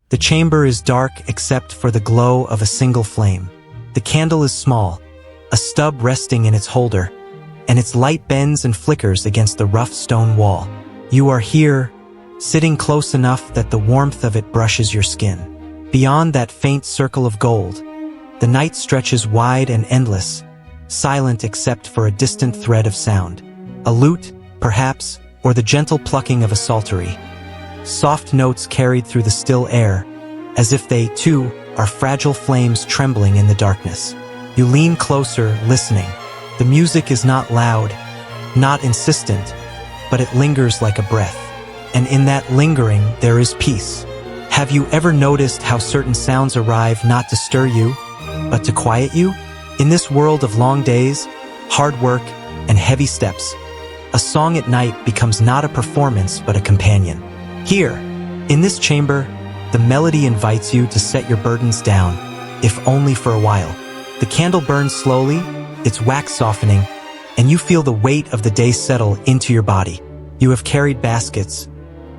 The chamber is dark except for the glow of a single flame. The candle is small, a stub resting in its holder, and its light bends and flickers against the rough stone wall. You are here, sitting close enough that the warmth of it brushes your skin. Beyond that faint circle of gold, the night stretches wide and endless, silent except for a distant thread of sound. A lute, perhaps, or the gentle plucking of a psaltery. Soft notes carried through the still air, as if they, too, are fragile flames trembling in the darkness. You lean closer, listening. The music is not loud, not insistent, but it lingers like a breath. And in that lingering, there is peace. Have you ever noticed how certain sounds arrive not to stir you, but to quiet you? In this world of long days, hard work, and heavy steps, a song at night becomes not a performance but a companion. Here, in this chamber, the melody invites you to set your burdens down, if only for a while. The candle burns slowly, its wax softening, and you feel the weight of the day settle into your body. You have carried baskets,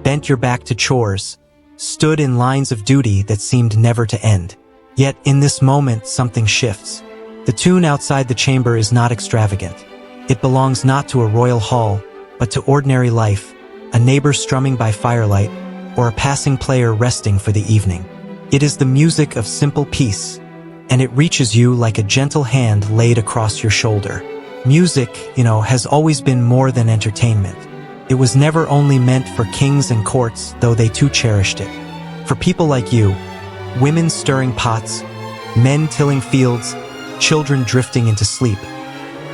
bent your back to chores, stood in lines of duty that seemed never to end. Yet in this moment, something shifts. The tune outside the chamber is not extravagant. It belongs not to a royal hall, but to ordinary life, a neighbor strumming by firelight, or a passing player resting for the evening. It is the music of simple peace, and it reaches you like a gentle hand laid across your shoulder. Music, has always been more than entertainment. It was never only meant for kings and courts, though they too cherished it. For people like you, women stirring pots, men tilling fields, children drifting into sleep.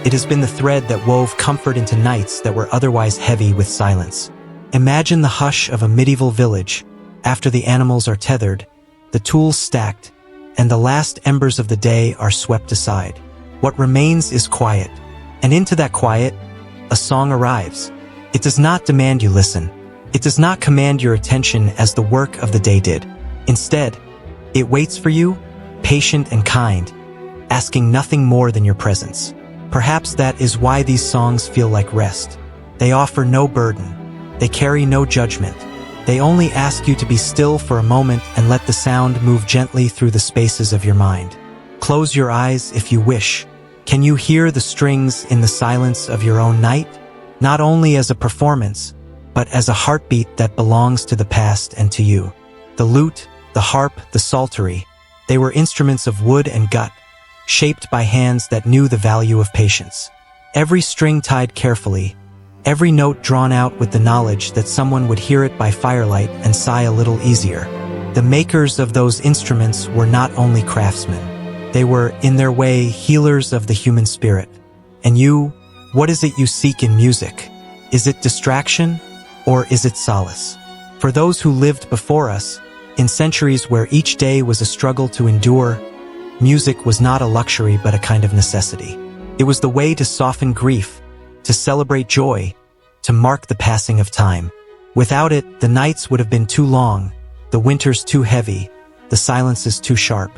It has been the thread that wove comfort into nights that were otherwise heavy with silence. Imagine the hush of a medieval village, after the animals are tethered, the tools stacked, and the last embers of the day are swept aside. What remains is quiet, and into that quiet, a song arrives. It does not demand you listen. It does not command your attention as the work of the day did. Instead, it waits for you, patient and kind, asking nothing more than your presence. Perhaps that is why these songs feel like rest. They offer no burden. They carry no judgment. They only ask you to be still for a moment and let the sound move gently through the spaces of your mind. Close your eyes if you wish. Can you hear the strings in the silence of your own night? Not only as a performance, but as a heartbeat that belongs to the past and to you. The lute, the harp, the psaltery, they were instruments of wood and gut, shaped by hands that knew the value of patience. Every string tied carefully, every note drawn out with the knowledge that someone would hear it by firelight and sigh a little easier. The makers of those instruments were not only craftsmen. They were, in their way, healers of the human spirit. And you, what is it you seek in music? Is it distraction, or is it solace? For those who lived before us, in centuries where each day was a struggle to endure, music was not a luxury but a kind of necessity. It was the way to soften grief, to celebrate joy, to mark the passing of time. Without it, the nights would have been too long, the winters too heavy, the silences too sharp.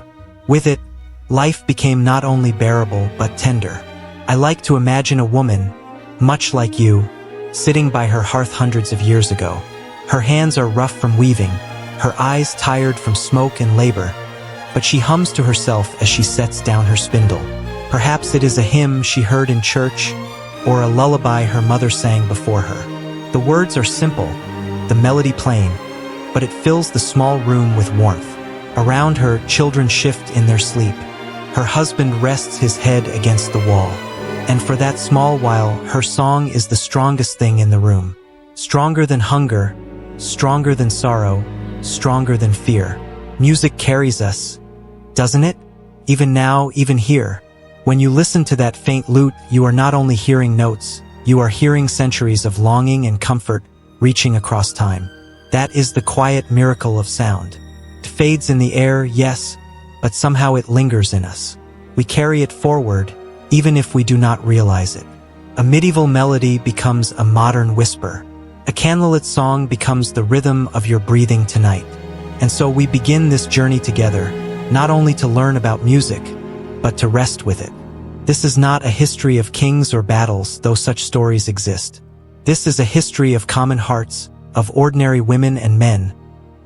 With it, life became not only bearable but tender. I like to imagine a woman, much like you, sitting by her hearth hundreds of years ago. Her hands are rough from weaving, her eyes tired from smoke and labor, but she hums to herself as she sets down her spindle. Perhaps it is a hymn she heard in church, or a lullaby her mother sang before her. The words are simple, the melody plain, but it fills the small room with warmth. Around her, children shift in their sleep. Her husband rests his head against the wall. And for that small while, her song is the strongest thing in the room. Stronger than hunger, stronger than sorrow, stronger than fear. Music carries us, doesn't it? Even now, even here. When you listen to that faint lute, you are not only hearing notes, you are hearing centuries of longing and comfort reaching across time. That is the quiet miracle of sound. It fades in the air, yes, but somehow it lingers in us. We carry it forward, even if we do not realize it. A medieval melody becomes a modern whisper. A candlelit song becomes the rhythm of your breathing tonight. And so we begin this journey together, not only to learn about music, but to rest with it. This is not a history of kings or battles, though such stories exist. This is a history of common hearts, of ordinary women and men,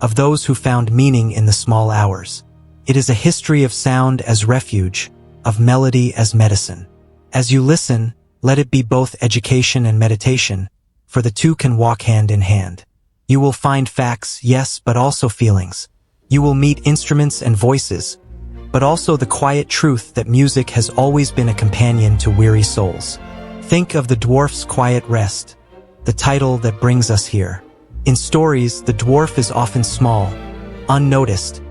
of those who found meaning in the small hours. It is a history of sound as refuge, of melody as medicine. As you listen, let it be both education and meditation, for the two can walk hand in hand. You will find facts, yes, but also feelings. You will meet instruments and voices, but also the quiet truth that music has always been a companion to weary souls. Think of the dwarf's quiet rest, the title that brings us here. In stories, the dwarf is often small, unnoticed,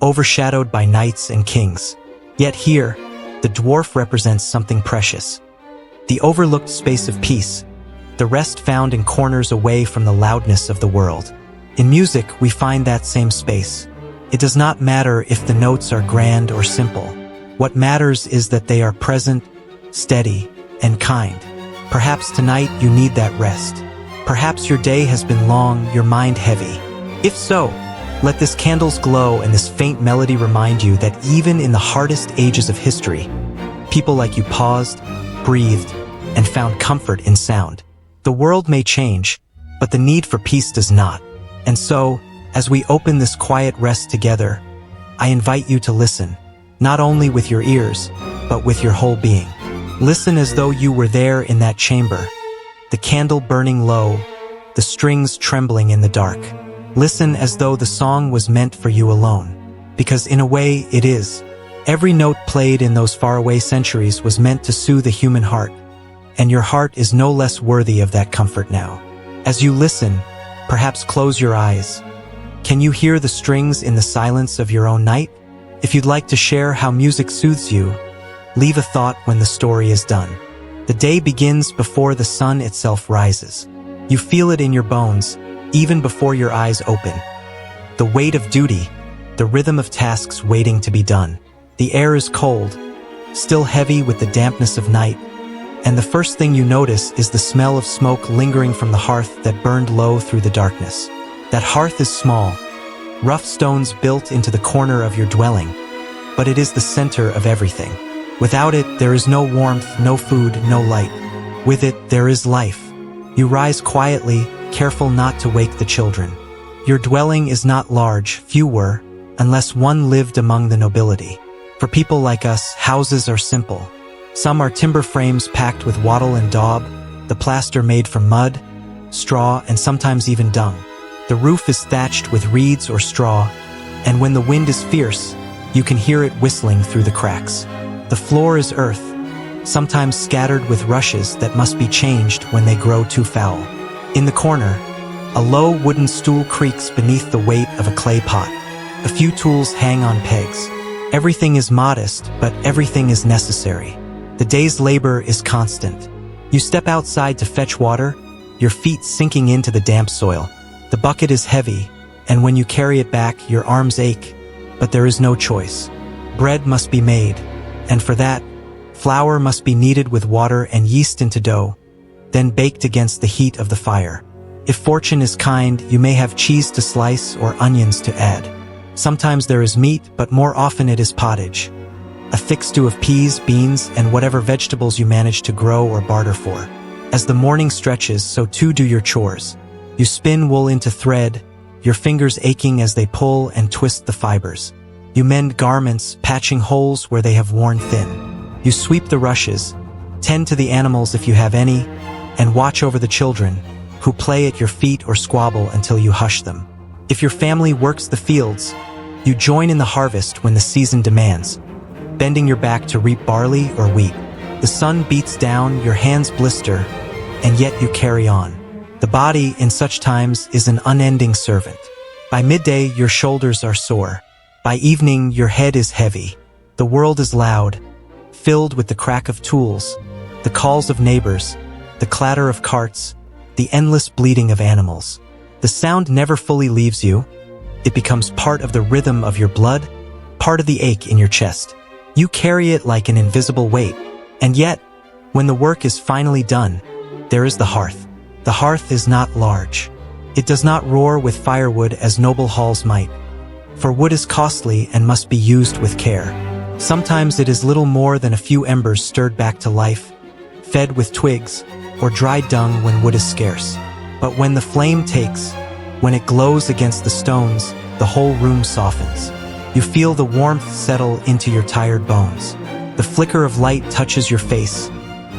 overshadowed by knights and kings. Yet here, the dwarf represents something precious. The overlooked space of peace, the rest found in corners away from the loudness of the world. In music, we find that same space. It does not matter if the notes are grand or simple. What matters is that they are present, steady, and kind. Perhaps tonight you need that rest. Perhaps your day has been long, your mind heavy. If so, let this candle's glow and this faint melody remind you that even in the hardest ages of history, people like you paused, breathed, and found comfort in sound. The world may change, but the need for peace does not. And so, as we open this quiet rest together, I invite you to listen, not only with your ears, but with your whole being. Listen as though you were there in that chamber, the candle burning low, the strings trembling in the dark. Listen as though the song was meant for you alone, because in a way it is. Every note played in those faraway centuries was meant to soothe the human heart, and your heart is no less worthy of that comfort now. As you listen, perhaps close your eyes. Can you hear the strings in the silence of your own night? If you'd like to share how music soothes you, leave a thought when the story is done. The day begins before the sun itself rises. You feel it in your bones, even before your eyes open. The weight of duty, the rhythm of tasks waiting to be done. The air is cold, still heavy with the dampness of night, and the first thing you notice is the smell of smoke lingering from the hearth that burned low through the darkness. That hearth is small, rough stones built into the corner of your dwelling, but it is the center of everything. Without it, there is no warmth, no food, no light. With it, there is life. You rise quietly, careful not to wake the children. Your dwelling is not large, few were, unless one lived among the nobility. For people like us, houses are simple. Some are timber frames packed with wattle and daub, the plaster made from mud, straw, and sometimes even dung. The roof is thatched with reeds or straw, and when the wind is fierce, you can hear it whistling through the cracks. The floor is earth, sometimes scattered with rushes that must be changed when they grow too foul. In the corner, a low wooden stool creaks beneath the weight of a clay pot. A few tools hang on pegs. Everything is modest, but everything is necessary. The day's labor is constant. You step outside to fetch water, your feet sinking into the damp soil. The bucket is heavy, and when you carry it back, your arms ache, but there is no choice. Bread must be made, and for that, flour must be kneaded with water and yeast into dough, then baked against the heat of the fire. If fortune is kind, you may have cheese to slice or onions to add. Sometimes there is meat, but more often it is pottage. A thick stew of peas, beans, and whatever vegetables you manage to grow or barter for. As the morning stretches, so too do your chores. You spin wool into thread, your fingers aching as they pull and twist the fibers. You mend garments, patching holes where they have worn thin. You sweep the rushes, tend to the animals if you have any, and watch over the children, who play at your feet or squabble until you hush them. If your family works the fields, you join in the harvest when the season demands, bending your back to reap barley or wheat. The sun beats down, your hands blister, and yet you carry on. The body, in such times, is an unending servant. By midday, your shoulders are sore. By evening, your head is heavy. The world is loud, filled with the crack of tools, the calls of neighbors, the clatter of carts, the endless bleating of animals. The sound never fully leaves you. It becomes part of the rhythm of your blood, part of the ache in your chest. You carry it like an invisible weight. And yet, when the work is finally done, there is the hearth. The hearth is not large. It does not roar with firewood as noble halls might, for wood is costly and must be used with care. Sometimes it is little more than a few embers stirred back to life, fed with twigs, or dried dung when wood is scarce. But when the flame takes, When it glows against the stones, the whole room softens. You feel the warmth settle into your tired bones. The flicker of light touches your face,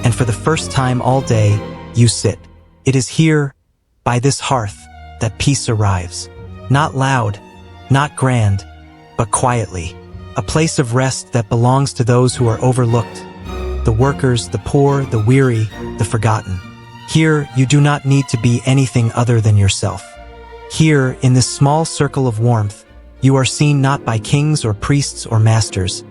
and for the first time all day, you sit. It is here, by this hearth, that peace arrives. Not loud, not grand, but quietly. A place of rest that belongs to those who are overlooked. The workers, the poor, the weary, the forgotten. Here, you do not need to be anything other than yourself. Here, in this small circle of warmth, you are seen not by kings or priests or masters,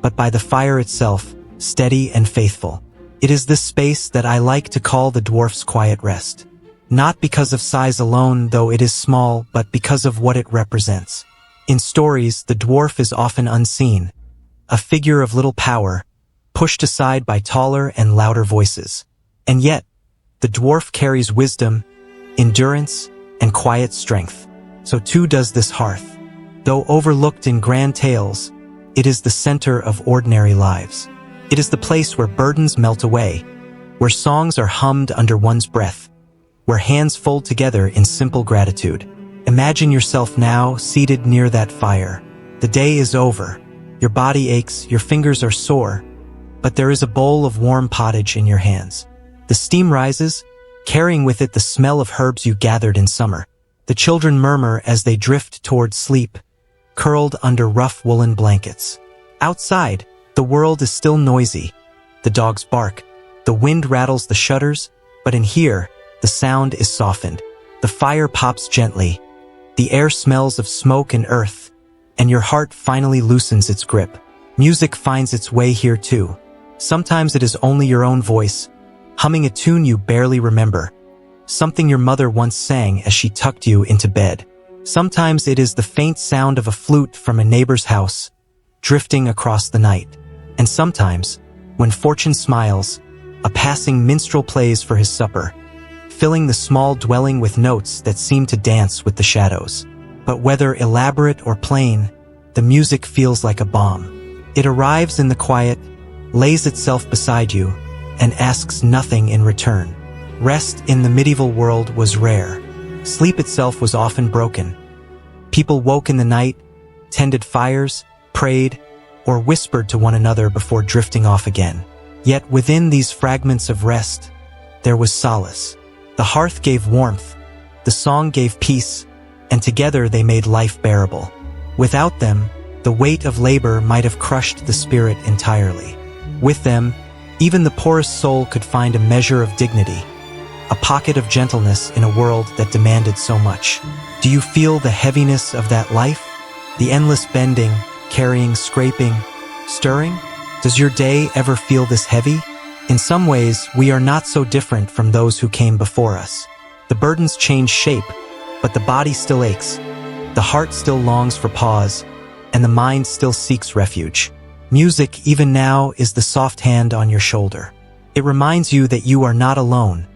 but by the fire itself, steady and faithful. It is this space that I like to call the dwarf's quiet rest. Not because of size alone, though it is small, but because of what it represents. In stories, the dwarf is often unseen, a figure of little power, pushed aside by taller and louder voices. And yet, the dwarf carries wisdom, endurance, and quiet strength. So too does this hearth. Though overlooked in grand tales, it is the center of ordinary lives. It is the place where burdens melt away, where songs are hummed under one's breath, where hands fold together in simple gratitude. Imagine yourself now seated near that fire. The day is over. Your body aches, your fingers are sore, but there is a bowl of warm pottage in your hands. The steam rises, carrying with it the smell of herbs you gathered in summer. The children murmur as they drift toward sleep, curled under rough woolen blankets. Outside, the world is still noisy. The dogs bark, the wind rattles the shutters, but in here, the sound is softened. The fire pops gently. The air smells of smoke and earth, and your heart finally loosens its grip. Music finds its way here too. Sometimes it is only your own voice, humming a tune you barely remember, something your mother once sang as she tucked you into bed. Sometimes it is the faint sound of a flute from a neighbor's house, drifting across the night. And sometimes, when fortune smiles, a passing minstrel plays for his supper, filling the small dwelling with notes that seem to dance with the shadows. But whether elaborate or plain, the music feels like a balm. It arrives in the quiet, lays itself beside you, and asks nothing in return. Rest in the medieval world was rare. Sleep itself was often broken. People woke in the night, tended fires, prayed, or whispered to one another before drifting off again. Yet within these fragments of rest, there was solace. The hearth gave warmth, the song gave peace, and together they made life bearable. Without them, the weight of labor might have crushed the spirit entirely. With them, even the poorest soul could find a measure of dignity, a pocket of gentleness in a world that demanded so much. Do you feel the heaviness of that life? The endless bending, carrying, scraping, stirring? Does your day ever feel this heavy? In some ways, we are not so different from those who came before us. The burdens change shape, but the body still aches. The heart still longs for pause, and the mind still seeks refuge. Music, even now, is the soft hand on your shoulder. It reminds you that you are not alone,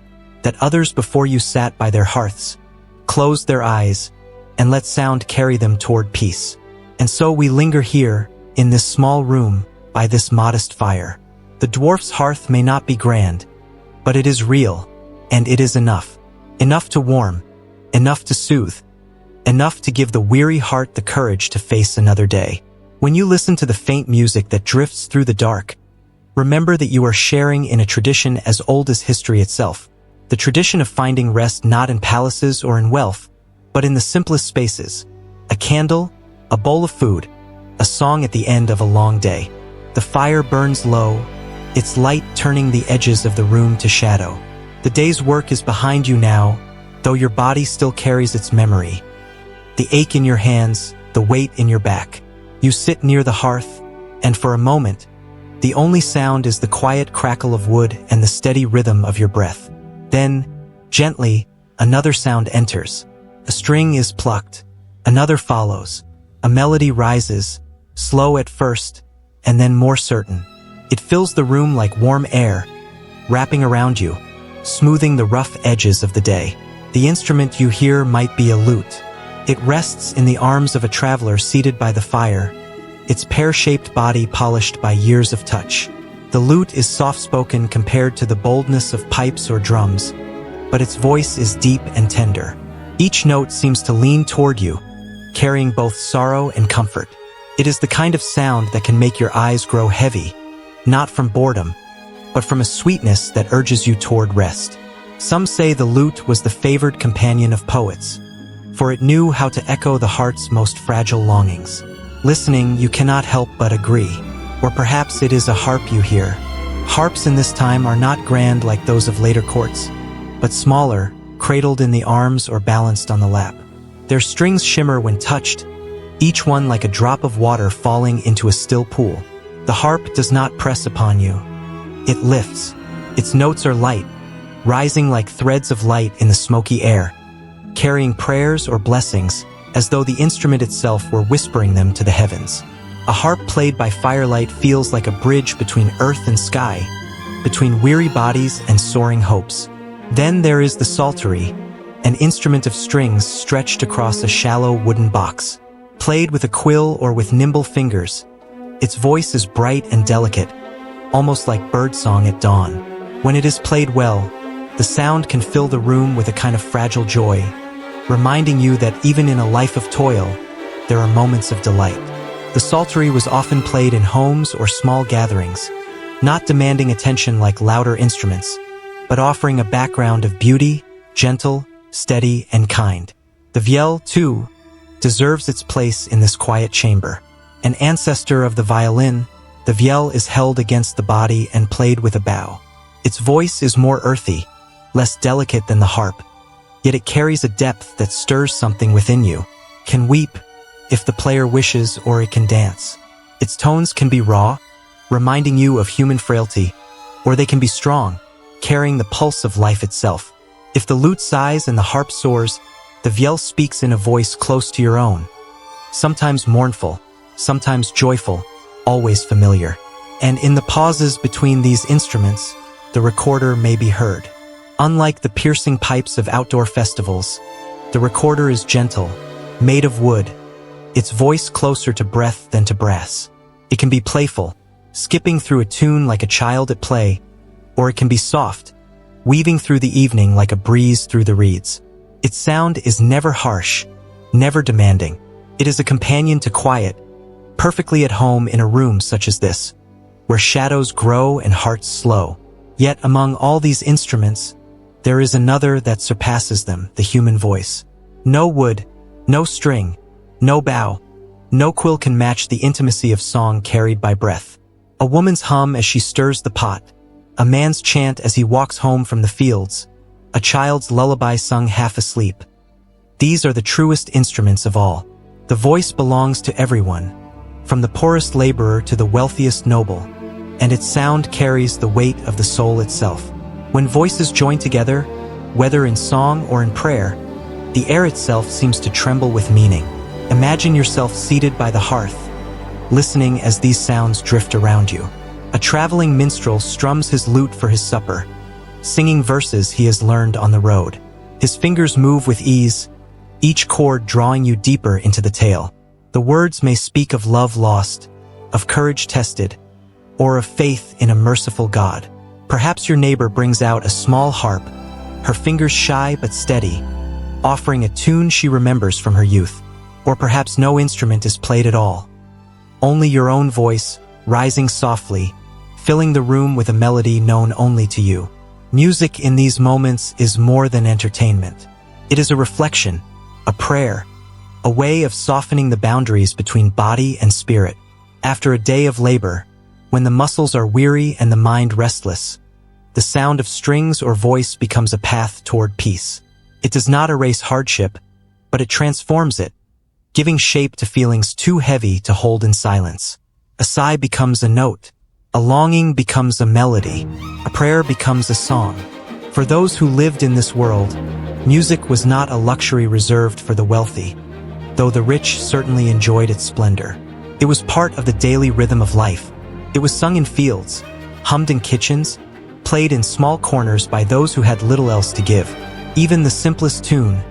that others before you sat by their hearths, closed their eyes, and let sound carry them toward peace. And so we linger here, in this small room, by this modest fire. The dwarf's hearth may not be grand, but it is real, and it is enough. Enough to warm, enough to soothe, enough to give the weary heart the courage to face another day. When you listen to the faint music that drifts through the dark, remember that you are sharing in a tradition as old as history itself. The tradition of finding rest not in palaces or in wealth, but in the simplest spaces. A candle, a bowl of food, a song at the end of a long day. The fire burns low, its light turning the edges of the room to shadow. The day's work is behind you now, though your body still carries its memory. The ache in your hands, the weight in your back. You sit near the hearth, and for a moment, the only sound is the quiet crackle of wood and the steady rhythm of your breath. Then, gently, another sound enters. A string is plucked. Another follows. A melody rises, slow at first, and then more certain. It fills the room like warm air, wrapping around you, smoothing the rough edges of the day. The instrument you hear might be a lute. It rests in the arms of a traveler seated by the fire, its pear-shaped body polished by years of touch. The lute is soft-spoken compared to the boldness of pipes or drums, but its voice is deep and tender. Each note seems to lean toward you, carrying both sorrow and comfort. It is the kind of sound that can make your eyes grow heavy, not from boredom, but from a sweetness that urges you toward rest. Some say the lute was the favored companion of poets, for it knew how to echo the heart's most fragile longings. Listening, you cannot help but agree. Or perhaps it is a harp you hear. Harps in this time are not grand like those of later courts, but smaller, cradled in the arms or balanced on the lap. Their strings shimmer when touched, each one like a drop of water falling into a still pool. The harp does not press upon you. It lifts. Its notes are light, rising like threads of light in the smoky air, carrying prayers or blessings as though the instrument itself were whispering them to the heavens. A harp played by firelight feels like a bridge between earth and sky, between weary bodies and soaring hopes. Then there is the psaltery, an instrument of strings stretched across a shallow wooden box. Played with a quill or with nimble fingers, its voice is bright and delicate, almost like birdsong at dawn. When it is played well, the sound can fill the room with a kind of fragile joy, reminding you that even in a life of toil, there are moments of delight. The psaltery was often played in homes or small gatherings, not demanding attention like louder instruments, but offering a background of beauty, gentle, steady, and kind. The viol, too, deserves its place in this quiet chamber. An ancestor of the violin, the viol is held against the body and played with a bow. Its voice is more earthy, less delicate than the harp, yet it carries a depth that stirs something within you, can weep, if the player wishes, or it can dance. Its tones can be raw, reminding you of human frailty, or they can be strong, carrying the pulse of life itself. If the lute sighs and the harp soars, the viol speaks in a voice close to your own, sometimes mournful, sometimes joyful, always familiar. And in the pauses between these instruments, the recorder may be heard. Unlike the piercing pipes of outdoor festivals, the recorder is gentle, made of wood, its voice closer to breath than to brass. It can be playful, skipping through a tune like a child at play, or it can be soft, weaving through the evening like a breeze through the reeds. Its sound is never harsh, never demanding. It is a companion to quiet, perfectly at home in a room such as this, where shadows grow and hearts slow. Yet among all these instruments, there is another that surpasses them, the human voice. No wood, no string, no bow, no quill can match the intimacy of song carried by breath. A woman's hum as she stirs the pot, a man's chant as he walks home from the fields, a child's lullaby sung half asleep. These are the truest instruments of all. The voice belongs to everyone, from the poorest laborer to the wealthiest noble, and its sound carries the weight of the soul itself. When voices join together, whether in song or in prayer, the air itself seems to tremble with meaning. Imagine yourself seated by the hearth, listening as these sounds drift around you. A traveling minstrel strums his lute for his supper, singing verses he has learned on the road. His fingers move with ease, each chord drawing you deeper into the tale. The words may speak of love lost, of courage tested, or of faith in a merciful God. Perhaps your neighbor brings out a small harp, her fingers shy but steady, offering a tune she remembers from her youth. Or perhaps no instrument is played at all. Only your own voice, rising softly, filling the room with a melody known only to you. Music in these moments is more than entertainment. It is a reflection, a prayer, a way of softening the boundaries between body and spirit. After a day of labor, when the muscles are weary and the mind restless, the sound of strings or voice becomes a path toward peace. It does not erase hardship, but it transforms it, giving shape to feelings too heavy to hold in silence. A sigh becomes a note, a longing becomes a melody, a prayer becomes a song. For those who lived in this world, music was not a luxury reserved for the wealthy, though the rich certainly enjoyed its splendor. It was part of the daily rhythm of life. It was sung in fields, hummed in kitchens, played in small corners by those who had little else to give. Even the simplest tune,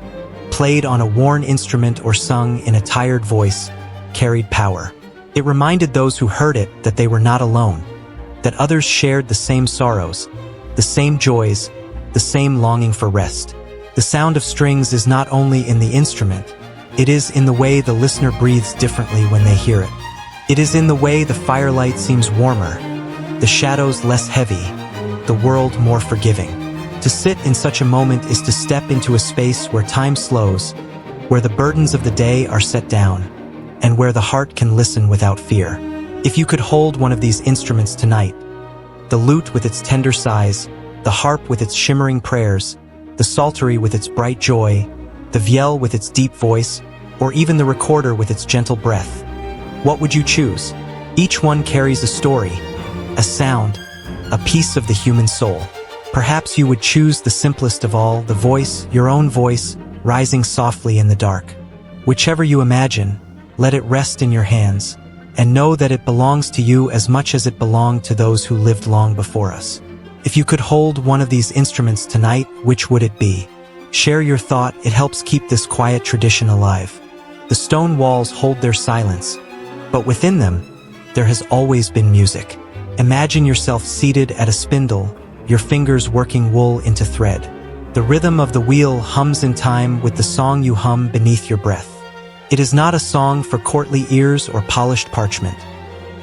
played on a worn instrument or sung in a tired voice, carried power. It reminded those who heard it that they were not alone, that others shared the same sorrows, the same joys, the same longing for rest. The sound of strings is not only in the instrument, it is in the way the listener breathes differently when they hear it. It is in the way the firelight seems warmer, the shadows less heavy, the world more forgiving. To sit in such a moment is to step into a space where time slows, where the burdens of the day are set down, and where the heart can listen without fear. If you could hold one of these instruments tonight, the lute with its tender sighs, the harp with its shimmering prayers, the psaltery with its bright joy, the viol with its deep voice, or even the recorder with its gentle breath, what would you choose? Each one carries a story, a sound, a piece of the human soul. Perhaps you would choose the simplest of all, the voice, your own voice, rising softly in the dark. Whichever you imagine, let it rest in your hands, and know that it belongs to you as much as it belonged to those who lived long before us. If you could hold one of these instruments tonight, which would it be? Share your thought, it helps keep this quiet tradition alive. The stone walls hold their silence, but within them, there has always been music. Imagine yourself seated at a spindle, your fingers working wool into thread. The rhythm of the wheel hums in time with the song you hum beneath your breath. It is not a song for courtly ears or polished parchment.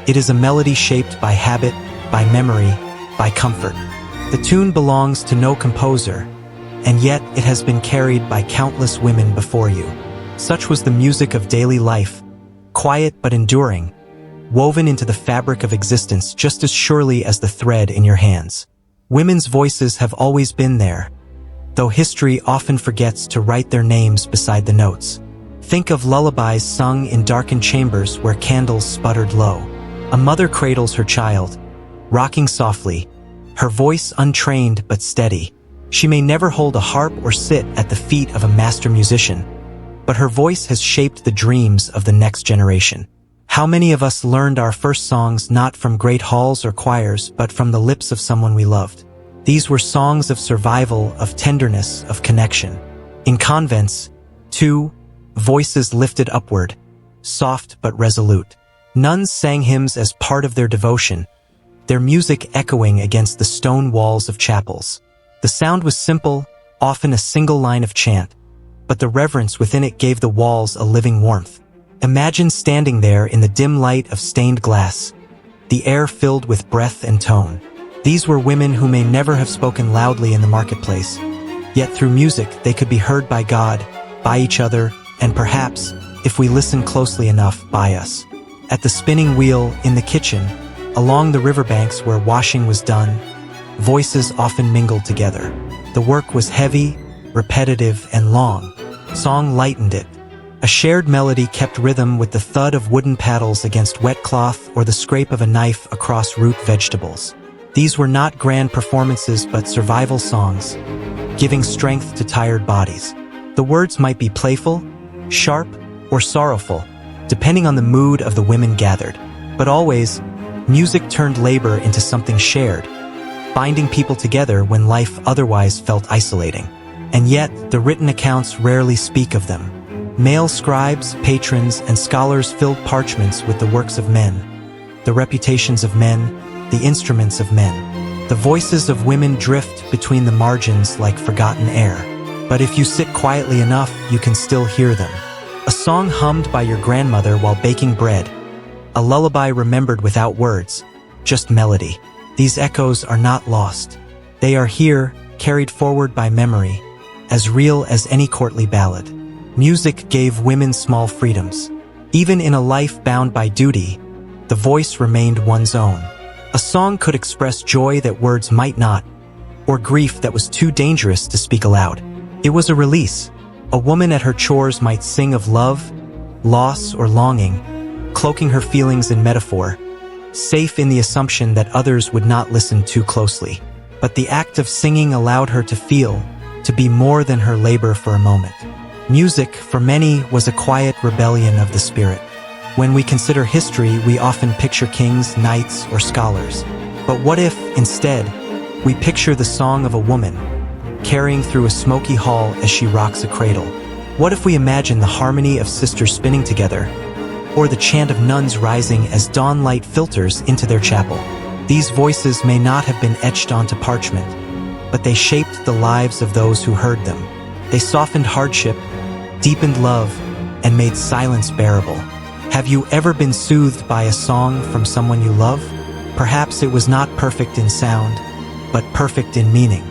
It is a melody shaped by habit, by memory, by comfort. The tune belongs to no composer, and yet it has been carried by countless women before you. Such was the music of daily life, quiet but enduring, woven into the fabric of existence just as surely as the thread in your hands. Women's voices have always been there, though history often forgets to write their names beside the notes. Think of lullabies sung in darkened chambers where candles sputtered low. A mother cradles her child, rocking softly, her voice untrained but steady. She may never hold a harp or sit at the feet of a master musician, but her voice has shaped the dreams of the next generation. How many of us learned our first songs not from great halls or choirs, but from the lips of someone we loved? These were songs of survival, of tenderness, of connection. In convents, too, voices lifted upward, soft but resolute. Nuns sang hymns as part of their devotion, their music echoing against the stone walls of chapels. The sound was simple, often a single line of chant, but the reverence within it gave the walls a living warmth. Imagine standing there in the dim light of stained glass, the air filled with breath and tone. These were women who may never have spoken loudly in the marketplace, yet through music they could be heard by God, by each other, and perhaps, if we listen closely enough, by us. At the spinning wheel, in the kitchen, along the riverbanks where washing was done, voices often mingled together. The work was heavy, repetitive, and long. Song lightened it. A shared melody kept rhythm with the thud of wooden paddles against wet cloth or the scrape of a knife across root vegetables. These were not grand performances but survival songs, giving strength to tired bodies. The words might be playful, sharp, or sorrowful, depending on the mood of the women gathered. But always, music turned labor into something shared, binding people together when life otherwise felt isolating. And yet, the written accounts rarely speak of them. Male scribes, patrons, and scholars filled parchments with the works of men, the reputations of men, the instruments of men. The voices of women drift between the margins like forgotten air. But if you sit quietly enough, you can still hear them. A song hummed by your grandmother while baking bread. A lullaby remembered without words, just melody. These echoes are not lost. They are here, carried forward by memory, as real as any courtly ballad. Music gave women small freedoms. Even in a life bound by duty, the voice remained one's own. A song could express joy that words might not, or grief that was too dangerous to speak aloud. It was a release. A woman at her chores might sing of love, loss, or longing, cloaking her feelings in metaphor, safe in the assumption that others would not listen too closely. But the act of singing allowed her to feel, to be more than her labor for a moment. Music, for many, was a quiet rebellion of the spirit. When we consider history, we often picture kings, knights, or scholars. But what if, instead, we picture the song of a woman, carrying through a smoky hall as she rocks a cradle? What if we imagine the harmony of sisters spinning together, or the chant of nuns rising as dawn light filters into their chapel? These voices may not have been etched onto parchment, but they shaped the lives of those who heard them. They softened hardship, deepened love, and made silence bearable. Have you ever been soothed by a song from someone you love? Perhaps it was not perfect in sound, but perfect in meaning.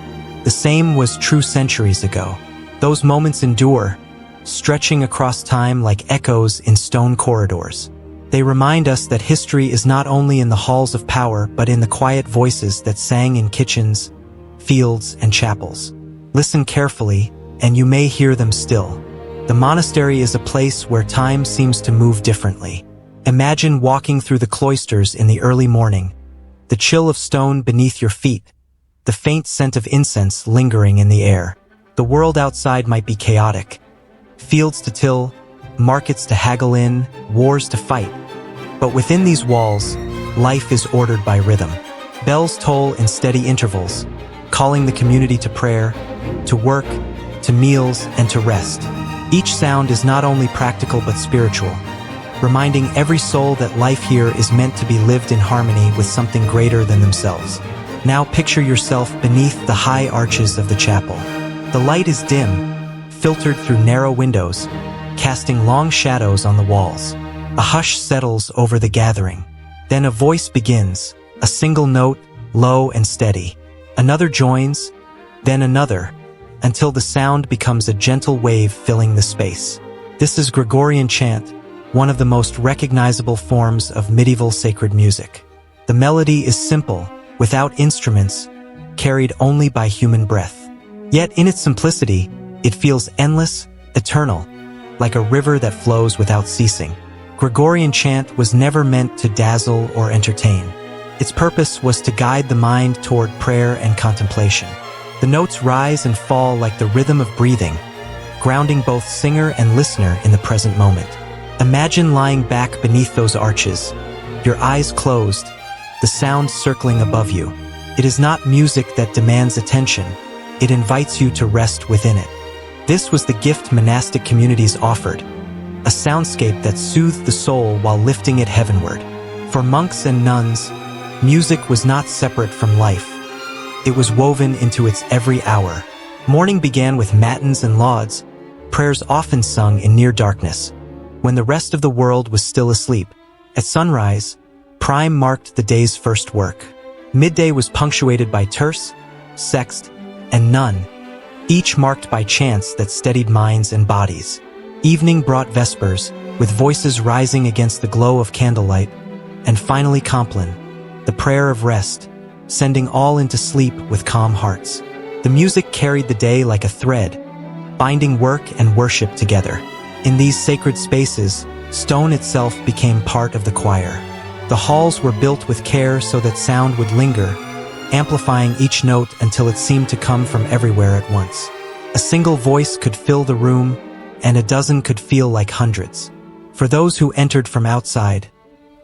The same was true centuries ago. Those moments endure, stretching across time like echoes in stone corridors. They remind us that history is not only in the halls of power, but in the quiet voices that sang in kitchens, fields, and chapels. Listen carefully, and you may hear them still. The monastery is a place where time seems to move differently. Imagine walking through the cloisters in the early morning, the chill of stone beneath your feet, the faint scent of incense lingering in the air. The world outside might be chaotic. Fields to till, markets to haggle in, wars to fight. But within these walls, life is ordered by rhythm. Bells toll in steady intervals, calling the community to prayer, to work, to meals, and to rest. Each sound is not only practical but spiritual, reminding every soul that life here is meant to be lived in harmony with something greater than themselves. Now picture yourself beneath the high arches of the chapel. The light is dim, filtered through narrow windows, casting long shadows on the walls. A hush settles over the gathering. Then a voice begins, a single note, low and steady. Another joins, then another, until the sound becomes a gentle wave filling the space. This is Gregorian chant, one of the most recognizable forms of medieval sacred music. The melody is simple, without instruments, carried only by human breath. Yet in its simplicity, it feels endless, eternal, like a river that flows without ceasing. Gregorian chant was never meant to dazzle or entertain. Its purpose was to guide the mind toward prayer and contemplation. The notes rise and fall like the rhythm of breathing, grounding both singer and listener in the present moment. Imagine lying back beneath those arches, your eyes closed, the sound circling above you. It is not music that demands attention, it invites you to rest within it. This was the gift monastic communities offered, a soundscape that soothed the soul while lifting it heavenward. For monks and nuns, music was not separate from life. It was woven into its every hour. Morning began with matins and lauds, prayers often sung in near darkness, when the rest of the world was still asleep. At sunrise, prime marked the day's first work. Midday was punctuated by terce, sext, and none, each marked by chants that steadied minds and bodies. Evening brought vespers, with voices rising against the glow of candlelight, and finally compline, the prayer of rest, sending all into sleep with calm hearts. The music carried the day like a thread, binding work and worship together. In these sacred spaces, stone itself became part of the choir. The halls were built with care so that sound would linger, amplifying each note until it seemed to come from everywhere at once. A single voice could fill the room, and a dozen could feel like hundreds. For those who entered from outside,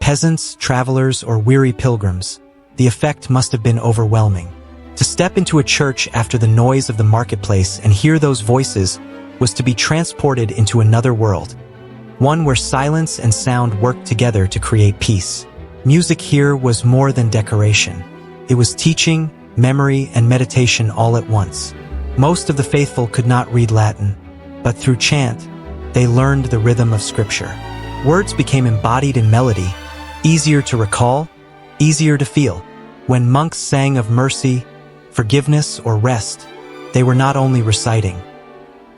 peasants, travelers, or weary pilgrims, the effect must have been overwhelming. To step into a church after the noise of the marketplace and hear those voices was to be transported into another world, one where silence and sound worked together to create peace. Music here was more than decoration. It was teaching, memory, and meditation all at once. Most of the faithful could not read Latin, but through chant, they learned the rhythm of Scripture. Words became embodied in melody, easier to recall, easier to feel. When monks sang of mercy, forgiveness, or rest, they were not only reciting,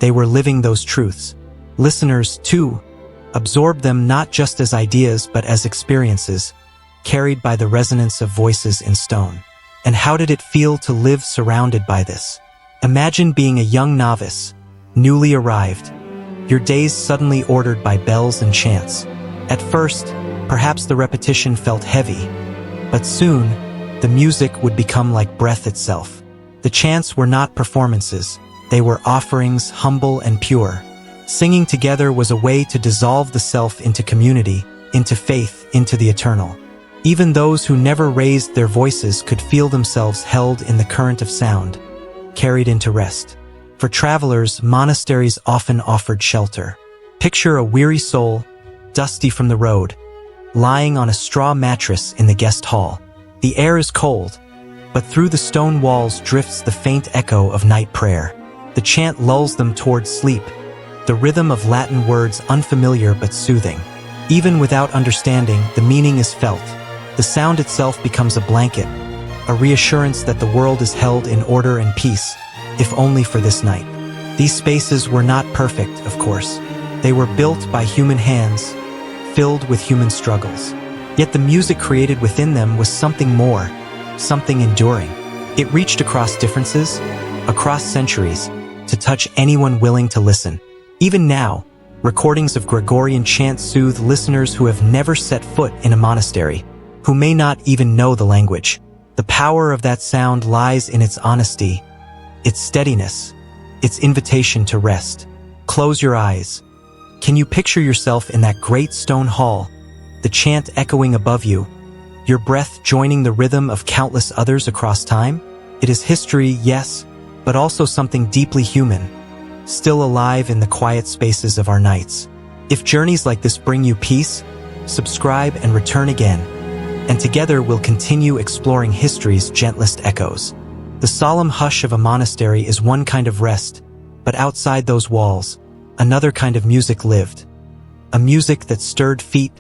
they were living those truths. Listeners, too, absorbed them not just as ideas but as experiences, carried by the resonance of voices in stone. And how did it feel to live surrounded by this? Imagine being a young novice, newly arrived, your days suddenly ordered by bells and chants. At first, perhaps the repetition felt heavy, but soon, the music would become like breath itself. The chants were not performances, they were offerings, humble and pure. Singing together was a way to dissolve the self into community, into faith, into the eternal. Even those who never raised their voices could feel themselves held in the current of sound, carried into rest. For travelers, monasteries often offered shelter. Picture a weary soul, dusty from the road, lying on a straw mattress in the guest hall. The air is cold, but through the stone walls drifts the faint echo of night prayer. The chant lulls them towards sleep, the rhythm of Latin words unfamiliar but soothing. Even without understanding, the meaning is felt. The sound itself becomes a blanket, a reassurance that the world is held in order and peace, if only for this night. These spaces were not perfect, of course. They were built by human hands, filled with human struggles. Yet the music created within them was something more, something enduring. It reached across differences, across centuries, to touch anyone willing to listen. Even now, recordings of Gregorian chant soothe listeners who have never set foot in a monastery, who may not even know the language. The power of that sound lies in its honesty, its steadiness, its invitation to rest. Close your eyes. Can you picture yourself in that great stone hall, the chant echoing above you, your breath joining the rhythm of countless others across time? It is history, yes, but also something deeply human, still alive in the quiet spaces of our nights. If journeys like this bring you peace, subscribe and return again, and together we'll continue exploring history's gentlest echoes. The solemn hush of a monastery is one kind of rest, but outside those walls, another kind of music lived. A music that stirred feet,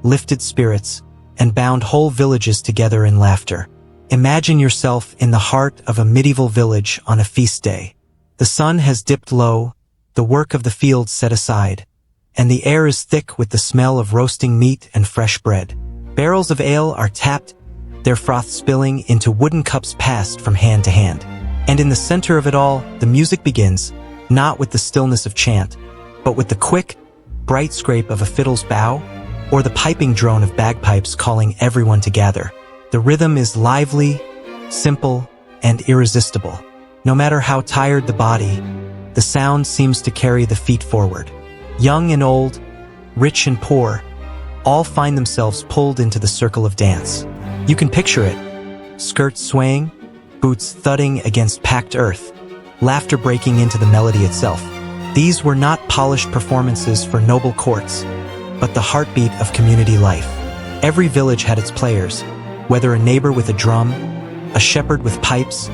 lifted spirits, and bound whole villages together in laughter. Imagine yourself in the heart of a medieval village on a feast day. The sun has dipped low, the work of the field set aside, and the air is thick with the smell of roasting meat and fresh bread. Barrels of ale are tapped, their froth spilling into wooden cups passed from hand to hand. And in the center of it all, the music begins, not with the stillness of chant, but with the quick, bright scrape of a fiddle's bow, or the piping drone of bagpipes calling everyone to gather. The rhythm is lively, simple, and irresistible. No matter how tired the body, the sound seems to carry the feet forward. Young and old, rich and poor, all find themselves pulled into the circle of dance. You can picture it. Skirts swaying, boots thudding against packed earth, laughter breaking into the melody itself. These were not polished performances for noble courts, but the heartbeat of community life. Every village had its players, whether a neighbor with a drum, a shepherd with pipes,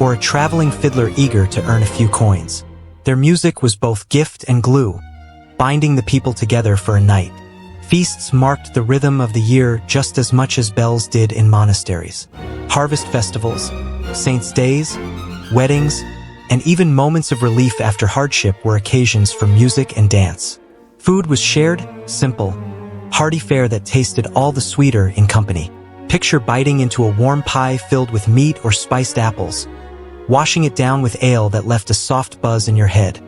or a traveling fiddler eager to earn a few coins. Their music was both gift and glue, binding the people together for a night. Feasts marked the rhythm of the year just as much as bells did in monasteries. Harvest festivals, saints' days, weddings, and even moments of relief after hardship were occasions for music and dance. Food was shared, simple, hearty fare that tasted all the sweeter in company. Picture biting into a warm pie filled with meat or spiced apples, washing it down with ale that left a soft buzz in your head,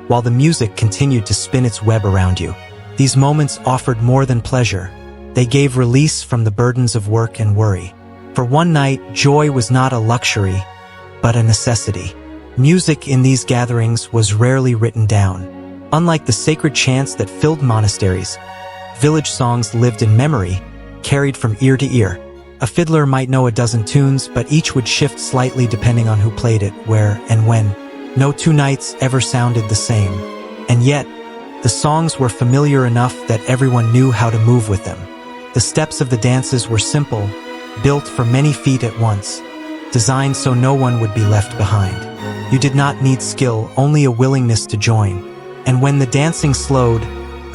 while the music continued to spin its web around you. These moments offered more than pleasure. They gave release from the burdens of work and worry. For one night, joy was not a luxury, but a necessity. Music in these gatherings was rarely written down. Unlike the sacred chants that filled monasteries, village songs lived in memory, carried from ear to ear. A fiddler might know a dozen tunes, but each would shift slightly depending on who played it, where, and when. No two nights ever sounded the same. And yet, the songs were familiar enough that everyone knew how to move with them. The steps of the dances were simple, built for many feet at once, designed so no one would be left behind. You did not need skill, only a willingness to join. And when the dancing slowed,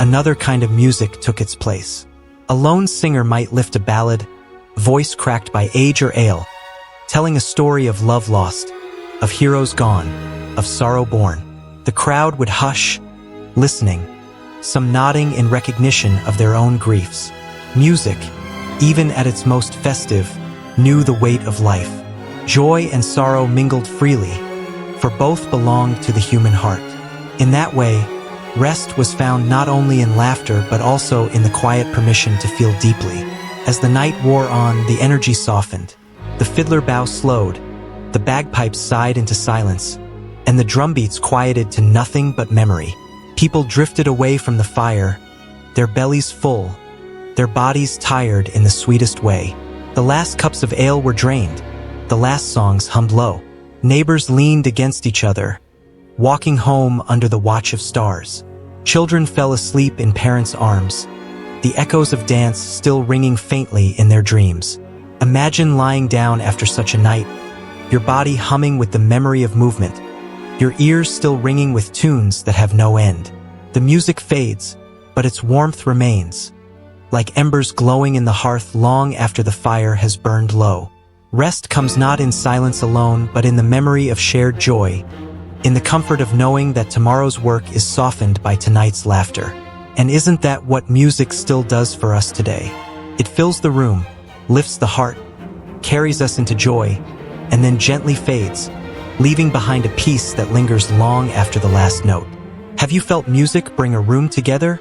another kind of music took its place. A lone singer might lift a ballad, voice cracked by age or ale, telling a story of love lost, of heroes gone, of sorrow born. The crowd would hush, listening, some nodding in recognition of their own griefs. Music, even at its most festive, knew the weight of life. Joy and sorrow mingled freely, for both belonged to the human heart. In that way, rest was found not only in laughter but also in the quiet permission to feel deeply. As the night wore on, the energy softened. The fiddler bow slowed, the bagpipes sighed into silence, and the drumbeats quieted to nothing but memory. People drifted away from the fire, their bellies full, their bodies tired in the sweetest way. The last cups of ale were drained, the last songs hummed low. Neighbors leaned against each other, walking home under the watch of stars. Children fell asleep in parents' arms, the echoes of dance still ringing faintly in their dreams. Imagine lying down after such a night, your body humming with the memory of movement, your ears still ringing with tunes that have no end. The music fades, but its warmth remains, like embers glowing in the hearth long after the fire has burned low. Rest comes not in silence alone, but in the memory of shared joy, in the comfort of knowing that tomorrow's work is softened by tonight's laughter. And isn't that what music still does for us today? It fills the room, lifts the heart, carries us into joy, and then gently fades, leaving behind a peace that lingers long after the last note. Have you felt music bring a room together,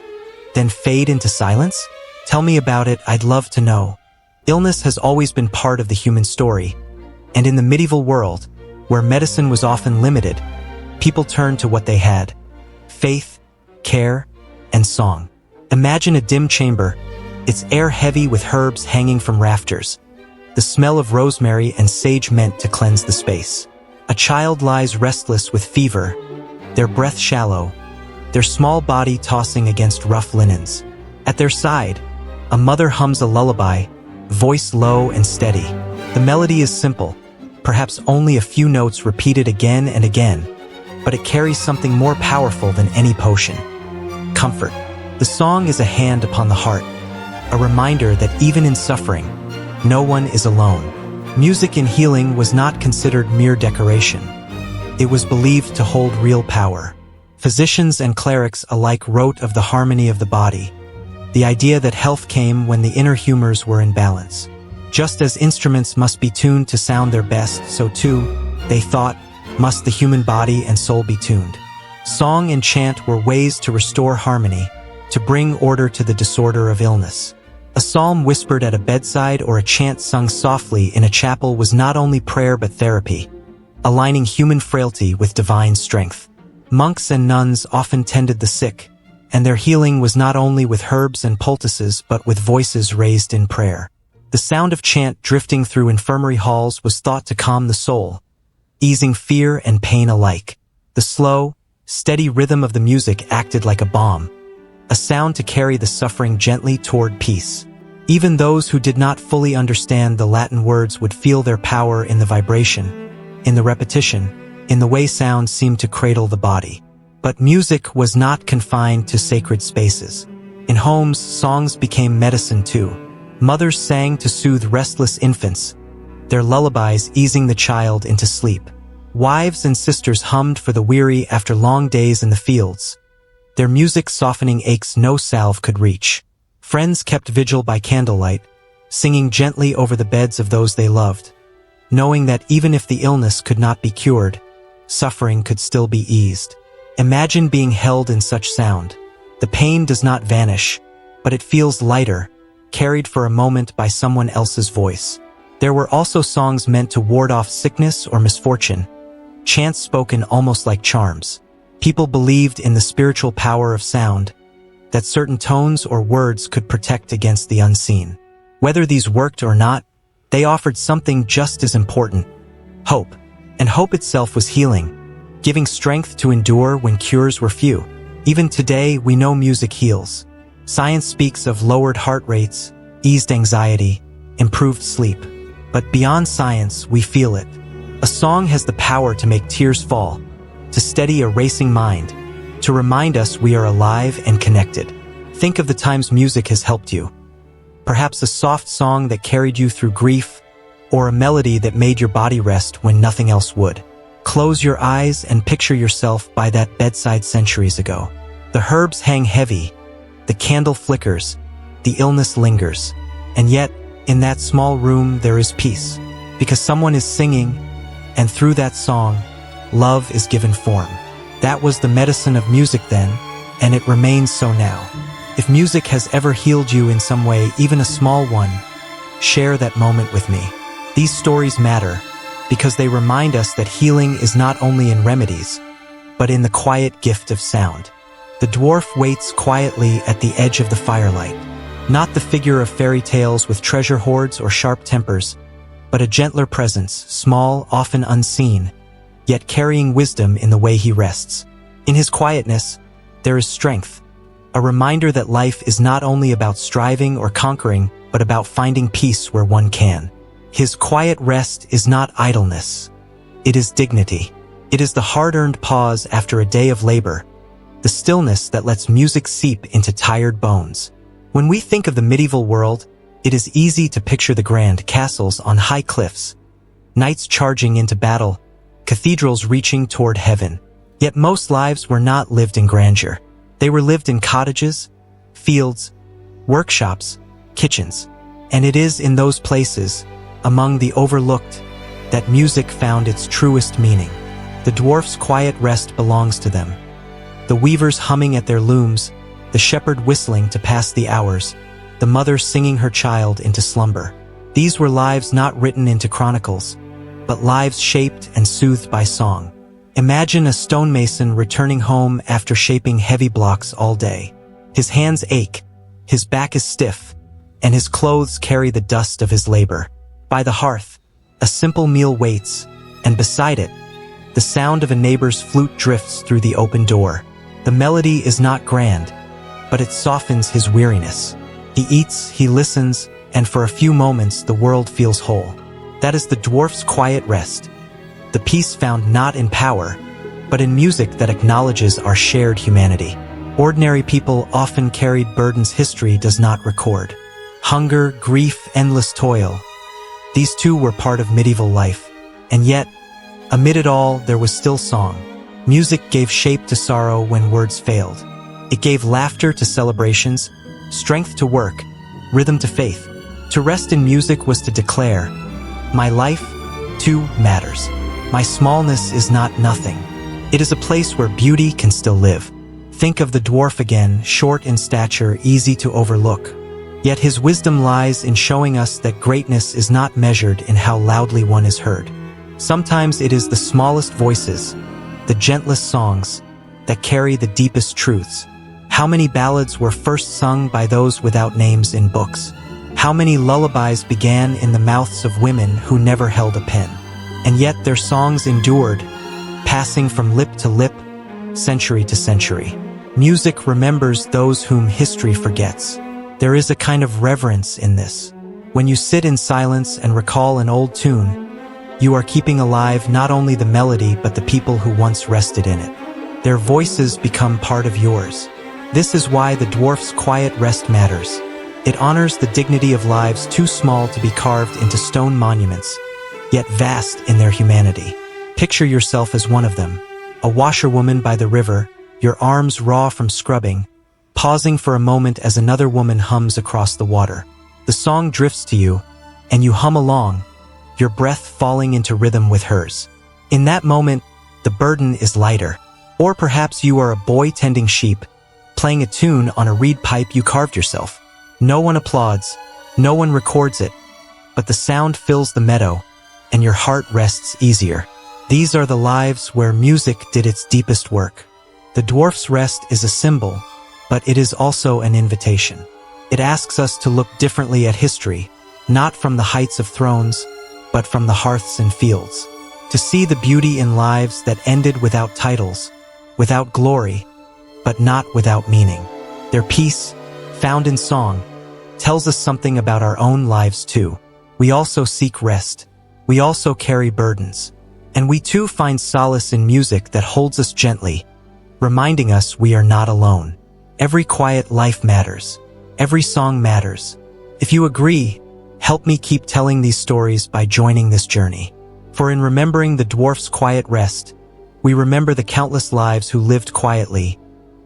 then fade into silence? Tell me about it, I'd love to know. Illness has always been part of the human story, and in the medieval world, where medicine was often limited, people turned to what they had: faith, care, and song. Imagine a dim chamber, its air heavy with herbs hanging from rafters, the smell of rosemary and sage meant to cleanse the space. A child lies restless with fever, their breath shallow, their small body tossing against rough linens. At their side, a mother hums a lullaby, voice low and steady. The melody is simple, perhaps only a few notes repeated again and again, but it carries something more powerful than any potion: comfort. The song is a hand upon the heart, a reminder that even in suffering, no one is alone. Music in healing was not considered mere decoration. It was believed to hold real power. Physicians and clerics alike wrote of the harmony of the body, the idea that health came when the inner humors were in balance. Just as instruments must be tuned to sound their best, so too, they thought, must the human body and soul be tuned. Song and chant were ways to restore harmony, to bring order to the disorder of illness. A psalm whispered at a bedside or a chant sung softly in a chapel was not only prayer but therapy, aligning human frailty with divine strength. Monks and nuns often tended the sick, and their healing was not only with herbs and poultices but with voices raised in prayer. The sound of chant drifting through infirmary halls was thought to calm the soul, easing fear and pain alike. The slow, steady rhythm of the music acted like a balm, a sound to carry the suffering gently toward peace. Even those who did not fully understand the Latin words would feel their power in the vibration, in the repetition, in the way sound seemed to cradle the body. But music was not confined to sacred spaces. In homes, songs became medicine too. Mothers sang to soothe restless infants, their lullabies easing the child into sleep. Wives and sisters hummed for the weary after long days in the fields, their music softening aches no salve could reach. Friends kept vigil by candlelight, singing gently over the beds of those they loved, knowing that even if the illness could not be cured, suffering could still be eased. Imagine being held in such sound. The pain does not vanish, but it feels lighter, carried for a moment by someone else's voice. There were also songs meant to ward off sickness or misfortune, chants spoken almost like charms. People believed in the spiritual power of sound, that certain tones or words could protect against the unseen. Whether these worked or not, they offered something just as important: hope. And hope itself was healing, giving strength to endure when cures were few. Even today, we know music heals. Science speaks of lowered heart rates, eased anxiety, improved sleep. But beyond science, we feel it. A song has the power to make tears fall, to steady a racing mind, to remind us we are alive and connected. Think of the times music has helped you. Perhaps a soft song that carried you through grief, or a melody that made your body rest when nothing else would. Close your eyes and picture yourself by that bedside centuries ago. The herbs hang heavy, the candle flickers, the illness lingers, and yet, in that small room there is peace, because someone is singing, and through that song, love is given form. That was the medicine of music then, and it remains so now. If music has ever healed you in some way, even a small one, share that moment with me. These stories matter, because they remind us that healing is not only in remedies, but in the quiet gift of sound. The dwarf waits quietly at the edge of the firelight, not the figure of fairy tales with treasure hoards or sharp tempers, but a gentler presence, small, often unseen, yet carrying wisdom in the way he rests. In his quietness, there is strength, a reminder that life is not only about striving or conquering, but about finding peace where one can. His quiet rest is not idleness, it is dignity. It is the hard-earned pause after a day of labor, the stillness that lets music seep into tired bones. When we think of the medieval world, it is easy to picture the grand castles on high cliffs, knights charging into battle, cathedrals reaching toward heaven. Yet most lives were not lived in grandeur. They were lived in cottages, fields, workshops, kitchens. And it is in those places, among the overlooked, that music found its truest meaning. The dwarf's quiet rest belongs to them. The weavers humming at their looms, the shepherd whistling to pass the hours, the mother singing her child into slumber. These were lives not written into chronicles, but lives shaped and soothed by song. Imagine a stonemason returning home after shaping heavy blocks all day. His hands ache, his back is stiff, and his clothes carry the dust of his labor. By the hearth, a simple meal waits, and beside it, the sound of a neighbor's flute drifts through the open door. The melody is not grand, but it softens his weariness. He eats, he listens, and for a few moments the world feels whole. That is the dwarf's quiet rest, the peace found not in power, but in music that acknowledges our shared humanity. Ordinary people often carried burdens history does not record. Hunger, grief, endless toil. These too were part of medieval life. And yet, amid it all, there was still song. Music gave shape to sorrow when words failed. It gave laughter to celebrations, strength to work, rhythm to faith. To rest in music was to declare, my life, too, matters. My smallness is not nothing. It is a place where beauty can still live. Think of the dwarf again, short in stature, easy to overlook. Yet his wisdom lies in showing us that greatness is not measured in how loudly one is heard. Sometimes it is the smallest voices, the gentlest songs, that carry the deepest truths. How many ballads were first sung by those without names in books? How many lullabies began in the mouths of women who never held a pen? And yet their songs endured, passing from lip to lip, century to century. Music remembers those whom history forgets. There is a kind of reverence in this. When you sit in silence and recall an old tune, you are keeping alive not only the melody but the people who once rested in it. Their voices become part of yours. This is why the dwarf's quiet rest matters. It honors the dignity of lives too small to be carved into stone monuments, yet vast in their humanity. Picture yourself as one of them, a washerwoman by the river, your arms raw from scrubbing, pausing for a moment as another woman hums across the water. The song drifts to you, and you hum along, your breath falling into rhythm with hers. In that moment, the burden is lighter. Or perhaps you are a boy tending sheep, playing a tune on a reed pipe you carved yourself. No one applauds, no one records it, but the sound fills the meadow, and your heart rests easier. These are the lives where music did its deepest work. The dwarf's rest is a symbol, but it is also an invitation. It asks us to look differently at history, not from the heights of thrones, but from the hearths and fields. To see the beauty in lives that ended without titles, without glory, but not without meaning. Their peace, found in song, tells us something about our own lives too. We also seek rest. We also carry burdens. And we too find solace in music that holds us gently, reminding us we are not alone. Every quiet life matters. Every song matters. If you agree, help me keep telling these stories by joining this journey. For in remembering the dwarf's quiet rest, we remember the countless lives who lived quietly,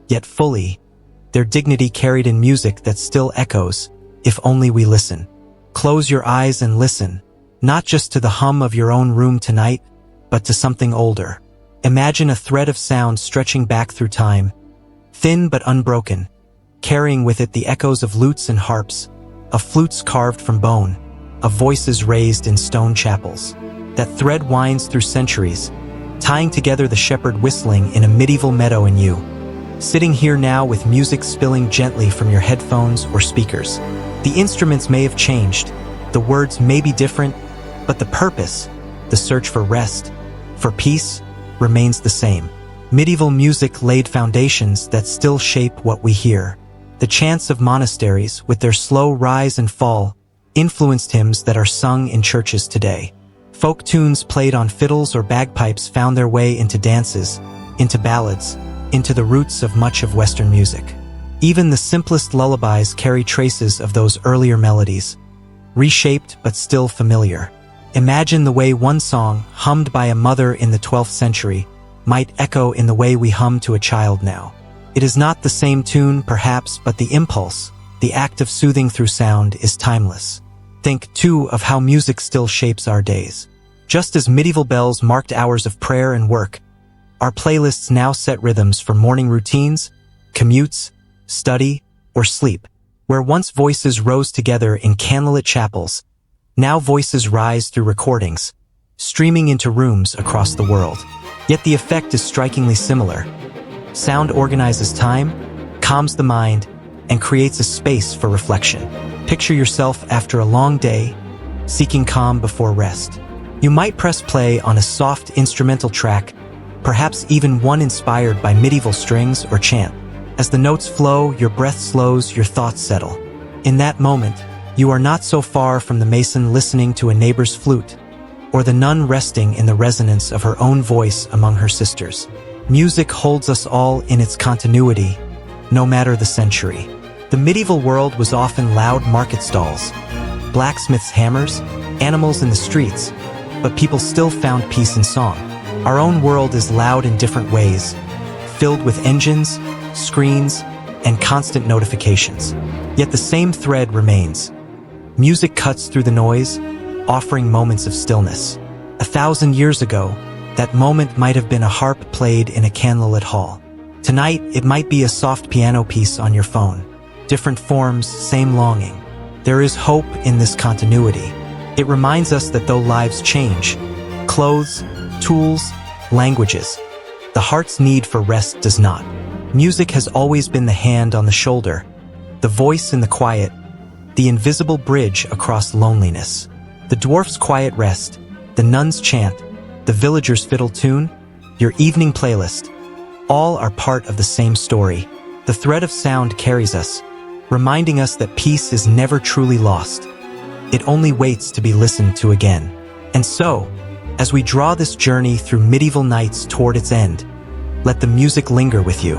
yet fully, their dignity carried in music that still echoes, if only we listen. Close your eyes and listen, not just to the hum of your own room tonight, but to something older. Imagine a thread of sound stretching back through time, thin but unbroken, carrying with it the echoes of lutes and harps, of flutes carved from bone, of voices raised in stone chapels. That thread winds through centuries, tying together the shepherd whistling in a medieval meadow and you, sitting here now with music spilling gently from your headphones or speakers. The instruments may have changed, the words may be different, but the purpose, the search for rest, for peace, remains the same. Medieval music laid foundations that still shape what we hear. The chants of monasteries, with their slow rise and fall, influenced hymns that are sung in churches today. Folk tunes played on fiddles or bagpipes found their way into dances, into ballads, into the roots of much of Western music. Even the simplest lullabies carry traces of those earlier melodies, reshaped but still familiar. Imagine the way one song, hummed by a mother in the 12th century, might echo in the way we hum to a child now. It is not the same tune, perhaps, but the impulse, the act of soothing through sound, is timeless. Think, too, of how music still shapes our days. Just as medieval bells marked hours of prayer and work, our playlists now set rhythms for morning routines, commutes, study, or sleep. Where once voices rose together in candlelit chapels, now voices rise through recordings, streaming into rooms across the world. Yet the effect is strikingly similar. Sound organizes time, calms the mind, and creates a space for reflection. Picture yourself after a long day, seeking calm before rest. You might press play on a soft instrumental track, perhaps even one inspired by medieval strings or chant. As the notes flow, your breath slows, your thoughts settle. In that moment, you are not so far from the mason listening to a neighbor's flute, or the nun resting in the resonance of her own voice among her sisters. Music holds us all in its continuity, no matter the century. The medieval world was often loud market stalls, blacksmiths' hammers, animals in the streets, but people still found peace in song. Our own world is loud in different ways, filled with engines, screens, and constant notifications. Yet the same thread remains. Music cuts through the noise, offering moments of stillness. 1,000 years ago, that moment might have been a harp played in a candlelit hall. Tonight, it might be a soft piano piece on your phone. Different forms, same longing. There is hope in this continuity. It reminds us that though lives change, clothes, tools, languages, the heart's need for rest does not. Music has always been the hand on the shoulder, the voice in the quiet, the invisible bridge across loneliness. The dwarf's quiet rest, the nun's chant, the villager's fiddle tune, your evening playlist, all are part of the same story. The thread of sound carries us, reminding us that peace is never truly lost. It only waits to be listened to again. And so, as we draw this journey through medieval nights toward its end, let the music linger with you.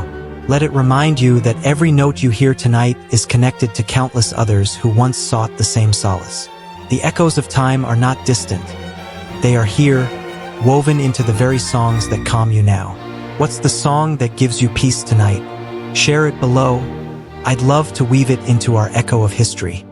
Let it remind you that every note you hear tonight is connected to countless others who once sought the same solace. The echoes of time are not distant. They are here, woven into the very songs that calm you now. What's the song that gives you peace tonight? Share it below. I'd love to weave it into our echo of history.